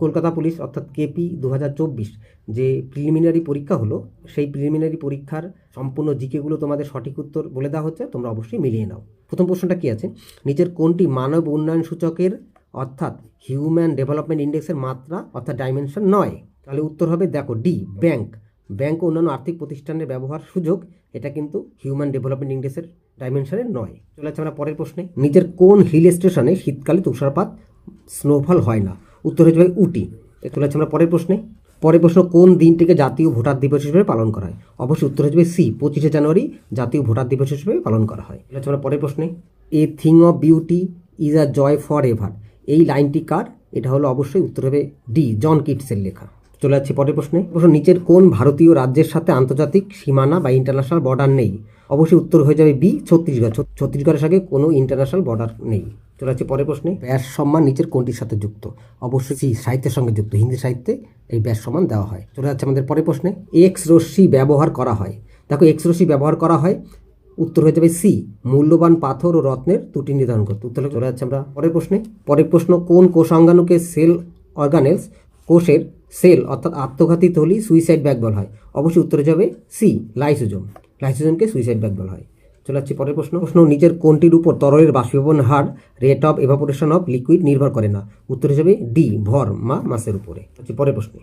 Kolkata police অর্থাৎ KP 2024 যে preliminary পরীক্ষা হলো, সেই প্রিলিমিনারি পরীক্ষার সম্পূর্ণ জিকেগুলো তোমাদের সঠিক উত্তর বলে দেওয়া হচ্ছে, তোমরা অবশ্যই মিলিয়ে নাও। প্রথম প্রশ্নটা কি আছে, নিচের কোনটি মানব উন্নয়ন সূচকের অর্থাৎ হিউম্যান ডেভেলপমেন্ট ইন্ডেক্সের মাত্রা অর্থাৎ ডাইমেনশন নয়? তাহলে উত্তর হবে দেখো ডি, ব্যাংক। ব্যাংক ও অন্যান্য আর্থিক প্রতিষ্ঠানের ব্যবহার সুযোগ, এটা কিন্তু হিউম্যান ডেভেলপমেন্ট ইন্ডেক্সের ডাইমেনশনের নয়। চলে যাচ্ছে আমরা পরের প্রশ্নে, নিচের কোন হিল স্টেশনে শীতকালে তুষারপাত স্নোফল হয় না? উত্তর হয়ে যাবে উটি। চলে যাচ্ছে আমরা পরের প্রশ্নে। পরের প্রশ্ন, কোন দিনটিকে জাতীয় ভোটার দিবস হিসেবে পালন করা হয়? অবশ্যই উত্তর হয়ে যাবে সি, 25শে জানুয়ারি জাতীয় ভোটার দিবস হিসেবে পালন করা হয়। চলে যাচ্ছে আমরা পরের প্রশ্নে, a thing of beauty is a joy forever, এই লাইনটি কার? এটা হলো অবশ্যই উত্তর হবে ডি, জন কিটসের লেখা। চলে যাচ্ছে পরের প্রশ্নে। প্রশ্ন, নিচের কোন ভারতীয় রাজ্যের সাথে আন্তর্জাতিক সীমানা বা ইন্টারন্যাশনাল বর্ডার নেই? অবশ্যই উত্তর হয়ে যাবে বি, ছত্তিশগড়। ছত্তিশগড়ের সাথে কোনো ইন্টারন্যাশনাল বর্ডার নেই। চলে যাচ্ছে পরের প্রশ্নে, ব্যাস সম্মান নিচের কোনটির সাথে যুক্ত? অবশ্যই সি, সাহিত্যের সঙ্গে যুক্ত। হিন্দি সাহিত্যে এই ব্যাস সম্মান দেওয়া হয়। চলে যাচ্ছে আমাদের পরের প্রশ্নে, এক্স রশ্মি ব্যবহার করা হয়। দেখো এক্স রশ্মি ব্যবহার করা হয়, উত্তর হয়ে যাবে সি, মূল্যবান পাথর ও রত্নের ত্রুটি নির্ধারণ করতে। উত্তর চলে যাচ্ছে আমরা পরের প্রশ্নে। পরের প্রশ্ন, কোন কোষাঙ্গাণুকে সেল অর্গানেলস, কোষের সেল অর্থাৎ আত্মঘাতী থলি, সুইসাইড ব্যাগ বলা হয়? অবশ্যই উত্তরে যাবে সি, লাইসোজোম। লাইসোজোমকে সুইসাইড ব্যাগ বলা হয়। চলে যাচ্ছে পরের প্রশ্ন। নিচের কোনটির উপর তরলের বাষ্পীভবন হার, rate of evaporation of liquid নির্ভর করে না? উত্তর হিসেবে ডি, ভর মা মাসের উপরে। হচ্ছে পরের প্রশ্নে,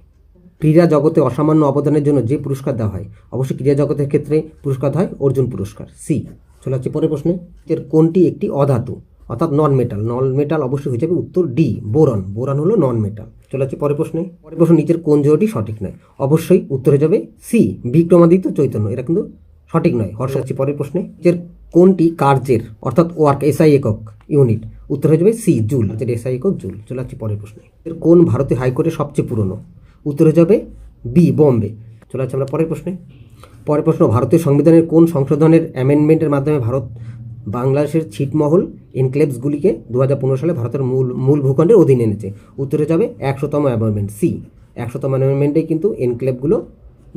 ক্রীড়া জগতে অসামান্য অবদানের জন্য যে পুরস্কার দেওয়া হয়? অবশ্যই ক্রীড়া জগতের ক্ষেত্রে পুরস্কার হয় অর্জুন পুরস্কার, সি। চলে যাচ্ছে পরের প্রশ্নে, এর কোনটি একটি অধাতু অর্থাৎ নন মেটাল? নন মেটাল অবশ্যই হয়ে যাবে উত্তর ডি, বোরন। বোরন হলো নন মেটাল। চলে যাচ্ছে পরের প্রশ্নে। পরের প্রশ্ন, নিচের কোন জোড়টি সঠিক নয়? অবশ্যই উত্তর হয়ে যাবে সি, বিক্রমাদিত্য চৈতন্য। এটা কিন্তু সঠিক নয়। হর্ষ যাচ্ছে পরের প্রশ্নে, নিচের কোনটি কার্যের অর্থাৎ ওয়ার্ক, এসআই একক ইউনিট? উত্তর হয়ে যাবে সি, জুল। এসআই একক জুল। চলে যাচ্ছে পরের প্রশ্নে, এর কোন ভারতীয় হাইকোর্টের সবচেয়ে পুরনো? উত্তর হয়ে যাবে বি, বোম্বে। চলে যাচ্ছে আমরা পরের প্রশ্নে। পরের প্রশ্ন, ভারতীয় সংবিধানের কোন সংশোধনের অ্যামেন্ডমেন্টের মাধ্যমে ভারত বাংলাদেশের ছিটমহল এনক্লেভসগুলিকে 2015 সালে ভারতের মূল ভূখণ্ডের অধীনে এনেছে? উত্তরে যাবে 100তম অ্যামেন্ডমেন্ট, সি। 100তম অ্যামেন্ডমেন্টেই কিন্তু এনক্লেভগুলো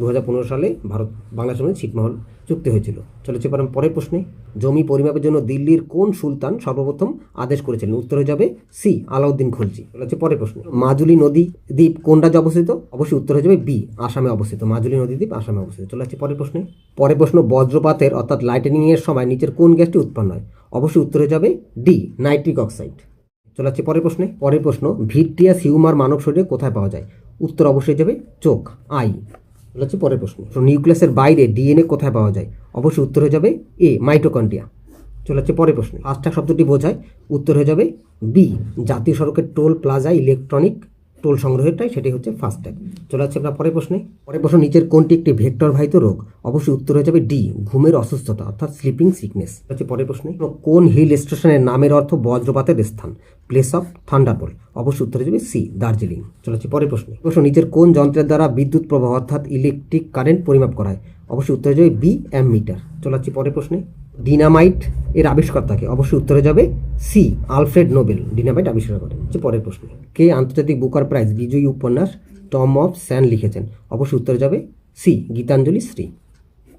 2015 সালে ভারত বাংলাদেশের মধ্যে ছিটমহল চুক্তি হয়েছিল। চলেছে পরের প্রশ্নে, জমি পরিমাপের জন্য দিল্লির কোন সুলতান সর্বপ্রথম আদেশ করেছিলেন? উত্তর হয়ে যাবে সি, আলাউদ্দিন খলজি। চলেছে পরের প্রশ্ন, মাজুলি নদী দ্বীপ কোন রাজ্যে অবস্থিত? অবশ্যই উত্তর হয়ে যাবে বি, আসামে অবস্থিত। মাজুলি নদী দ্বীপ আসামে অবস্থিত। চলে যাচ্ছে পরের প্রশ্নে। পরের প্রশ্ন, বজ্রপাতের অর্থাৎ লাইটেনিং এর সময় নিচের কোন গ্যাসটি উৎপন্ন হয়? অবশ্যই উত্তর হয়ে যাবে ডি, নাইট্রিক অক্সাইড। চলে যাচ্ছে পরের প্রশ্নে। পরের প্রশ্ন, ভিট্রিয়াস হিউমার মানব শরীরে কোথায় পাওয়া যায়? উত্তর অবশ্যই যাবে চোখ, আই। চলে যাচ্ছে পরের প্রশ্ন, নিউক্লিয়াসের বাইরে ডিএনএ কোথায় পাওয়া যায়? অবশ্যই উত্তর হয়ে যাবে এ, মাইটোকন্ড্রিয়া। চলে যাচ্ছে পরের প্রশ্ন, ফাস্ট্যাগ শব্দটি বোঝায়? উত্তর হয়ে যাবে বি, জাতীয় সড়কের টোল প্লাজা ইলেকট্রনিক টোল সংগ্রহেরটাই সেটাই হচ্ছে ফাস্ট্যাগ। চলে যাচ্ছে আমরা পরের প্রশ্নে। পরের প্রশ্ন, নিচের কোনটি একটি ভেক্টর বাহিত রোগ? অবশ্যই উত্তর হয়ে যাবে ডি, ঘুমের অসুস্থতা অর্থাৎ স্লিপিং সিকনেস। হচ্ছে পরের প্রশ্নে, কোন হিল স্টেশনের নামের অর্থ বজ্রপাতের স্থান, প্লেস অফ থান্ডারবোল্ট? অবশ্যই উত্তর হয়ে যাবে সি, দার্জিলিং। চলে যাচ্ছে পরের প্রশ্নে। প্রশ্ন, নিচের কোন যন্ত্রের দ্বারা বিদ্যুৎ প্রবাহ অর্থাৎ ইলেকট্রিক কারেন্ট পরিমাপ করা হয়? অবশ্যই উত্তর হয়ে যাবে বি, অ্যামমিটার। চলে যাচ্ছে পরের প্রশ্নে, ডিনামাইট এর আবিষ্কর্তাকে? অবশ্যই উত্তরে যাবে সি, আলফ্রেড নোবেল ডিনামাইট আবিষ্কার করেন। পরের প্রশ্ন, কে আন্তর্জাতিক বুকার প্রাইজ বিজয়ী উপন্যাস টম অফ স্যান্ড লিখেছেন? অবশ্যই উত্তরে যাবে সি, গীতাঞ্জলি শ্রী।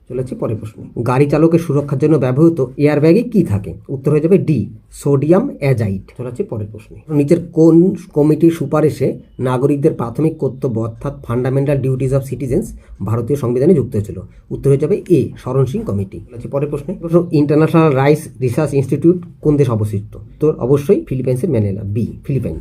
চলে যাচ্ছে পরের প্রশ্ন, গাড়ি চালকের সুরক্ষার জন্য ব্যবহৃত এয়ারব্যাগে কি থাকে? উত্তর হয়ে যাবে ডি, সোডিয়াম অ্যাজাইড। চলে যাচ্ছে পরের প্রশ্ন, নিচের কোন কমিটির সুপারিশে নাগরিকদের প্রাথমিক কর্তব্য অর্থাৎ ফান্ডামেন্টাল ডিউটিজ অফ সিটিজেন্স ভারতীয় সংবিধানে যুক্ত হয়েছিল? উত্তর হয়ে যাবে এ, শরণ সিং কমিটি। চলে যাচ্ছে পরের প্রশ্নে। ইন্টারন্যাশনাল রাইস রিসার্চ ইনস্টিটিউট কোন দেশ অবস্থিত? তো অবশ্যই ফিলিপাইন্সের ম্যানিলা, বি, ফিলিপাইন।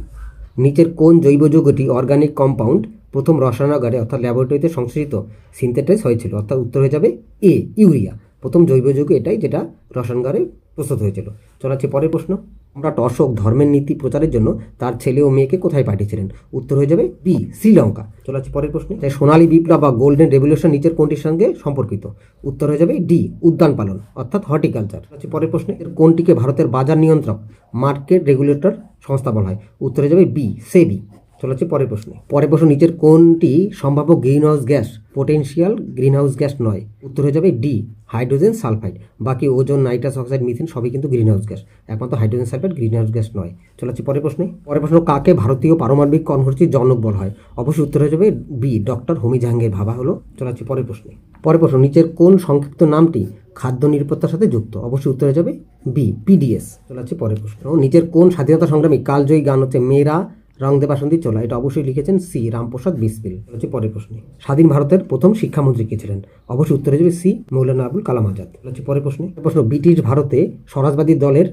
নিচের কোন জৈব যৌগটি অর্গানিক কম্পাউন্ড প্রথম রসায়নাগারে অর্থাৎ ল্যাবরেটরিতে সংশ্লেষিত সিনথেটাইজ হয়েছিল? অর্থাৎ উত্তর হয়ে যাবে এ, ইউরিয়া। প্রথম জৈব যৌগ এটাই যেটা রসায়নাগারে প্রস্তুত হয়েছিল। চলে যাচ্ছে পরের প্রশ্ন, সম্রাট অশোক ধর্মের নীতি প্রচারের জন্য তার ছেলে ও মেয়েকে কোথায় পাঠিয়েছিলেন? উত্তর হয়ে যাবে বি, শ্রীলঙ্কা। চলে যাচ্ছে পরের প্রশ্নে, তাই সোনালী বিপ্লব বা গোল্ডেন রেভলিউশন নিচের কোনটির সঙ্গে সম্পর্কিত? উত্তর হয়ে যাবে ডি, উদ্যান পালন অর্থাৎ হর্টিকালচার। হচ্ছে পরের প্রশ্নে, কোনটিকে ভারতের বাজার নিয়ন্ত্রক মার্কেট রেগুলেটর সংস্থা বলা হয়? উত্তর হয়ে যাবে বি, সেবি। চলে যাচ্ছে পরের প্রশ্নে। পরের প্রশ্ন, নিচের কোনটি সম্ভাব্য greenhouse gas potential greenhouse gas নয়? উত্তর হয়ে যাবে ডি, হাইড্রোজেন সালফাইড। বাকি ওজোন, নাইট্রাস অক্সাইড, মিথেন সবই কিন্তু গ্রিনহাউস গ্যাস, একমাত্র হাইড্রোজেন সালফাইড গ্রিনহাউস গ্যাস নয়। চলে যাচ্ছে পরের প্রশ্নে। পরের প্রশ্ন, কাকে ভারতীয় পারমাণবিক কর্মসূচির জনক বলা হয়? অবশ্যই উত্তর হয়ে যাবে বি, ডক্টর হোমি জাহাঙ্গীর ভাবা হলো। চলে যাচ্ছে পরের প্রশ্নে। পরের প্রশ্ন, নিচের কোন সংক্ষিপ্ত নামটি খাদ্য নিরাপত্তার সাথে যুক্ত? অবশ্যই উত্তর হয়ে যাবে বি, পিডিএস। চলে যাচ্ছে পরের প্রশ্ন, নিচের কোন স্বাধীনতা সংগ্রামী কালজয়ী গান হচ্ছে মেরা রং দে বাসন্তী চোলা, এটা অবশ্যই লিখেছেন সি রামপ্রসাদ বিসমিল। হচ্ছে পরের প্রশ্নে, স্বাধীন ভারতের প্রথম শিক্ষামন্ত্রী কে ছিলেন? অবশ্যই উত্তর হয়ে যাবে সি মৌলানা আবুল কালাম আজাদ। হচ্ছে পরের প্রশ্ন, ব্রিটিশ ভারতে স্বরাজবাদী দলের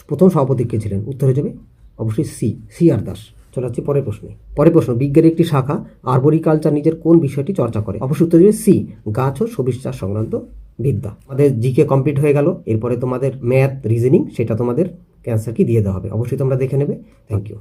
প্রথম সভাপতি কে ছিলেন? উত্তর হয়ে যাবে অবশ্যই সি আর দাস। চলে যাচ্ছে পরের প্রশ্ন, বিজ্ঞানের একটি শাখা আরবোরিকালচার নিজের কোন বিষয়টি চর্চা করে? অবশ্যই উত্তর দেবে সি গাছ ও সবুজ চাষ সংক্রান্ত বিদ্যা। আমাদের জিকে কমপ্লিট হয়ে গেল। এরপরে তোমাদের ম্যাথ রিজনিং সেটা তোমাদের ক্যান্সার কি দিয়ে দেওয়া হবে, অবশ্যই তোমরা দেখে নেবে। Thank you.